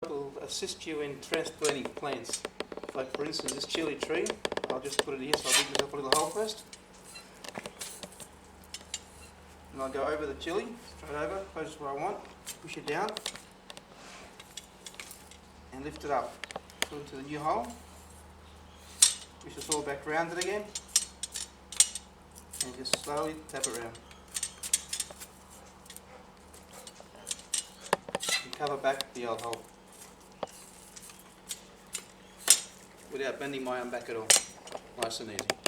Will assist you in transplanting plants. Like for instance this chili tree, I'll just put it here so I'll dig myself a little hole first. And I'll go over the chili, straight over, close to where I want, push it down and lift it up. Put it into the new hole, push the soil back round it again and just slowly tap it around. And cover back the old hole without bending my arm back at all. Nice and easy.